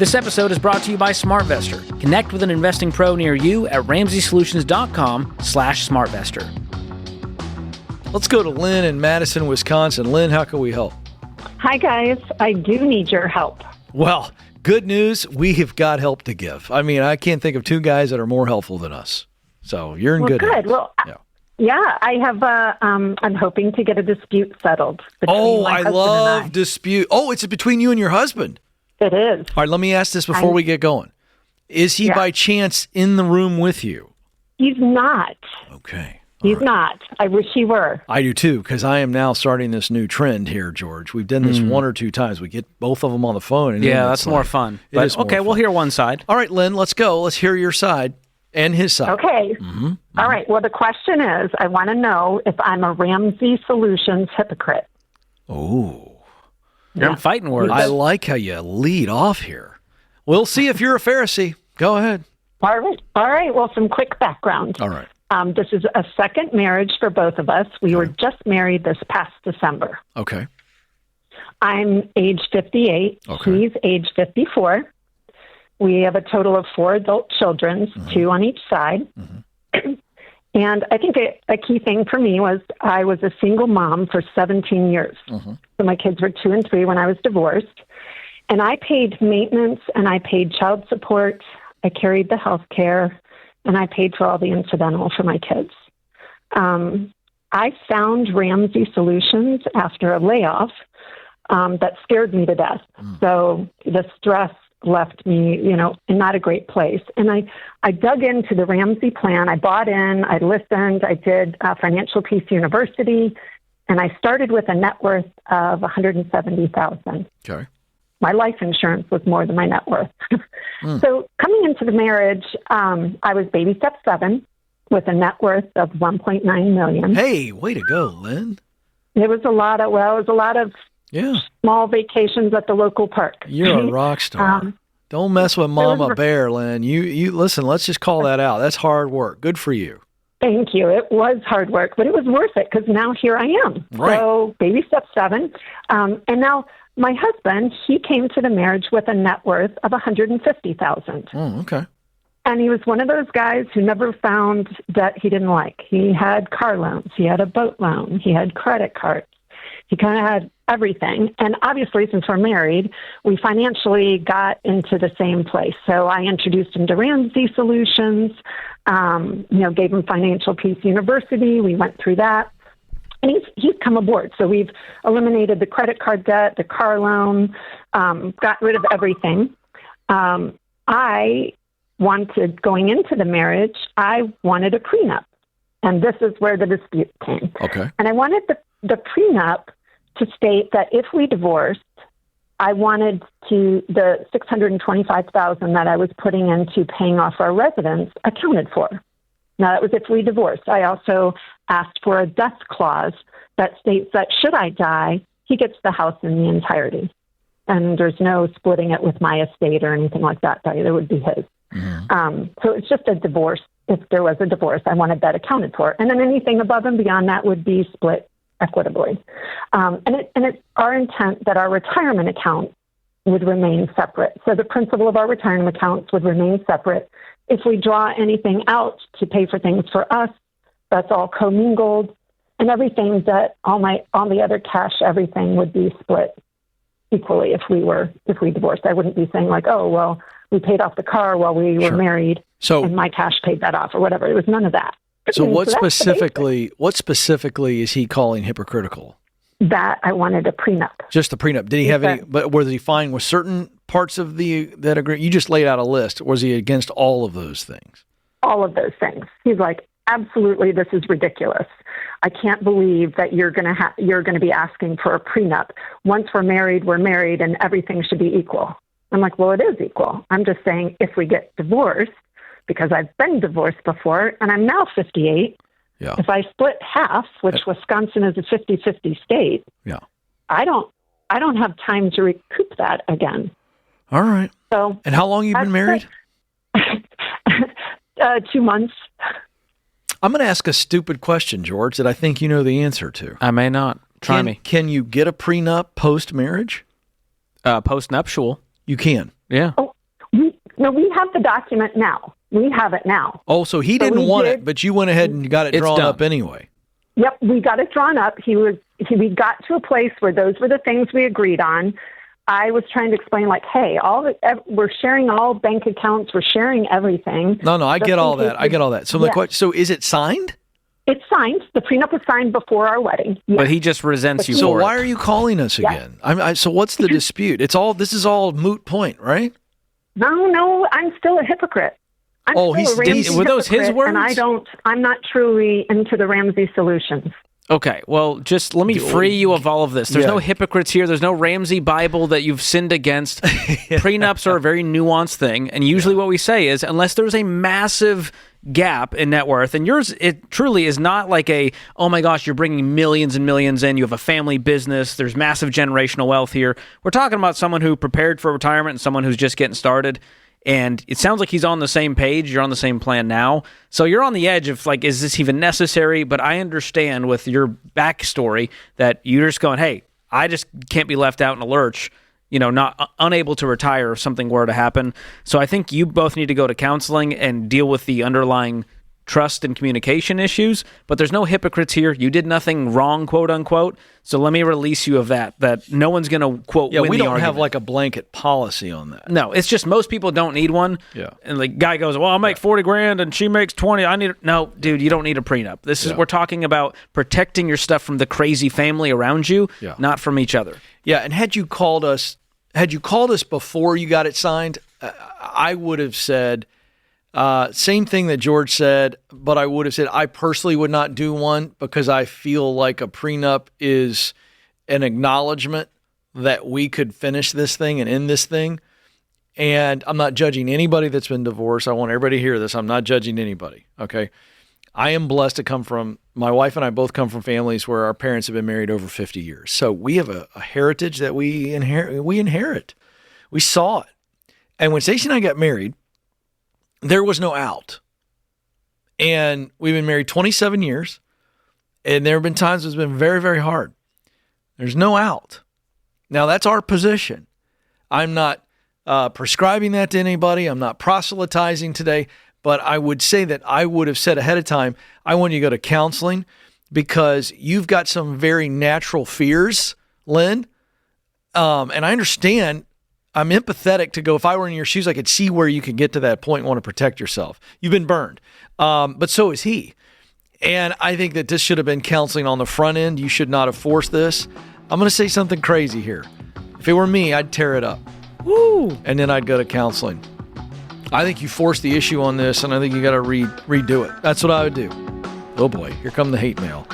This episode is brought to you by SmartVestor. Connect with an investing pro near you at RamseySolutions.com/SmartVestor. Let's go to Lynn in Madison, Wisconsin. Lynn, how can we help? Hi, guys. I do need your help. Well, good news. We have got help to give. I mean, I can't think of two guys that are more helpful than us. So you're in good hands. Well, yeah, I have. I'm hoping to get a dispute settled. Oh, I love dispute. Oh, it's between you and your husband. It is. All right, let me ask this before we get going. Is he by chance in the room with you? He's not. Okay. He's not. I wish he were. I do too, because I am now starting this new trend here, George. We've done this one or two times. We get both of them on the phone. And that's more fun. But, okay, we'll hear one side. All right, Lynn, let's go. Let's hear your side and his side. Okay. All right. Well, the question is, I want to know if I'm a Ramsey Solutions hypocrite. Oh. You're fighting words. I like how you lead off here. We'll see if you're a Pharisee. Go ahead. All right. Well, some quick background. All right. This is a second marriage for both of us. We were just married this past December. Okay. I'm age 58. Okay. He's age 54. We have a total of 4 adult children, 2 on each side. And I think a key thing for me was I was a single mom for 17 years. So my kids were 2 and 3 when I was divorced. And I paid maintenance and I paid child support. I carried the health care. And I paid for all the incidental for my kids. I found Ramsey Solutions after a layoff that scared me to death. So the stress left me, in not a great place. And I dug into the Ramsey plan. I bought in, I listened, I did Financial Peace University, and I started with a net worth of $170,000. Okay. My life insurance was more than my net worth. So coming into the marriage, I was baby step 7 with a net worth of $1.9 million. Hey, way to go, Lynn. It was a lot of small vacations at the local park. You're a rock star. Don't mess with Mama Bear, Lynn. You listen, let's just call that out. That's hard work. Good for you. Thank you. It was hard work, but it was worth it because now here I am. Right. So baby step 7. And now my husband, he came to the marriage with a net worth of $150,000. Oh, okay. And he was one of those guys who never found debt he didn't like. He had car loans. He had a boat loan. He had credit cards. He kind of had everything. And obviously, since we're married, we financially got into the same place. So I introduced him to Ramsey Solutions, gave him Financial Peace University. We went through that. And he's come aboard. So we've eliminated the credit card debt, the car loan, got rid of everything. Going into the marriage, I wanted a prenup. And this is where the dispute came. Okay. And I wanted the prenup to state that if we divorced, I wanted the $625,000 that I was putting into paying off our residence accounted for. Now, that was if we divorced. I also asked for a death clause that states that should I die, he gets the house in the entirety. And there's no splitting it with my estate or anything like that. It would be his. So it's just a divorce. If there was a divorce, I wanted that accounted for. And then anything above and beyond that would be split equitably. And it's our intent that our retirement account would remain separate. So the principal of our retirement accounts would remain separate. If we draw anything out to pay for things for us, that's all commingled, and everything that all the other cash, everything would be split equally if we divorced. I wouldn't be saying like, oh, well, we paid off the car while we were married, and my cash paid that off or whatever. It was none of that. So what specifically is he calling hypocritical? That I wanted a prenup. Just a prenup. Did he have any? But was he fine with certain parts of that agreement? You just laid out a list. Was he against all of those things? All of those things. He's like, absolutely, this is ridiculous. I can't believe that you're going to be asking for a prenup. Once we're married, and everything should be equal. I'm like, well, it is equal. I'm just saying if we get divorced, because I've been divorced before, and I'm now 58. Yeah. If I split half, which Wisconsin is a 50-50 state, I don't have time to recoup that again. All right. So, and how long have you been married? 2 months. I'm going to ask a stupid question, George, that I think you know the answer to. I may not. Try me. Can you get a prenup post-marriage? Post-nuptial. You can. Yeah. Oh, No, we have the document now. We have it now. Oh, so he didn't want it, but you went ahead and got it drawn up anyway. Yep, we got it drawn up. We got to a place where those were the things we agreed on. I was trying to explain, like, hey, we're sharing all bank accounts. We're sharing everything. No, I get all that. I get all that. So the question, so is it signed? It's signed. The prenup was signed before our wedding. Yes. But he just resents you so for it. So why are you calling us again? So what's the dispute? This is all moot point, right? No, I'm still a hypocrite. Were those his words? And I'm not truly into the Ramsey solutions. Okay, well, just let me free you of all of this. There's no hypocrites here. There's no Ramsey Bible that you've sinned against. Prenups are a very nuanced thing, and usually what we say is, unless there's a massive gap in net worth, and yours, it truly is not like oh my gosh, you're bringing millions and millions in, you have a family business, there's massive generational wealth here. We're talking about someone who prepared for retirement and someone who's just getting started. And it sounds like he's on the same page. You're on the same plan now. So you're on the edge of, like, is this even necessary? But I understand with your backstory that you're just going, hey, I just can't be left out in a lurch, not unable to retire if something were to happen. So I think you both need to go to counseling and deal with the underlying trust and communication issues. But there's no hypocrites here. You did nothing wrong, quote unquote. So let me release you of that no one's going to, quote, win the argument. Yeah, we don't have like a blanket policy on that. No, it's just most people don't need one. Yeah. And the guy goes, well, I'll make $40,000 and she makes 20. No, dude, you don't need a prenup. We're talking about protecting your stuff from the crazy family around you, not from each other. Yeah, and had you called us before you got it signed, I would have said, same thing that George said, but I would have said I personally would not do one because I feel like a prenup is an acknowledgement that we could finish this thing and end this thing. And I'm not judging anybody that's been divorced. I want everybody to hear this. I'm not judging anybody, okay? I am blessed to my wife and I both come from families where our parents have been married over 50 years. So we have a heritage that we inherit. We saw it. And when Stacey and I got married, there was no out. And we've been married 27 years, and there have been times it's been very, very hard. There's no out. Now, that's our position. I'm not prescribing that to anybody. I'm not proselytizing today, but I would say that I would have said ahead of time, I want you to go to counseling because you've got some very natural fears, Lynn. And I understand. I'm empathetic to go, if I were in your shoes, I could see where you could get to that point and want to protect yourself. You've been burned. But so is he. And I think that this should have been counseling on the front end. You should not have forced this. I'm going to say something crazy here. If it were me, I'd tear it up. Woo! And then I'd go to counseling. I think you forced the issue on this, and I think you got to redo it. That's what I would do. Oh boy, here come the hate mail.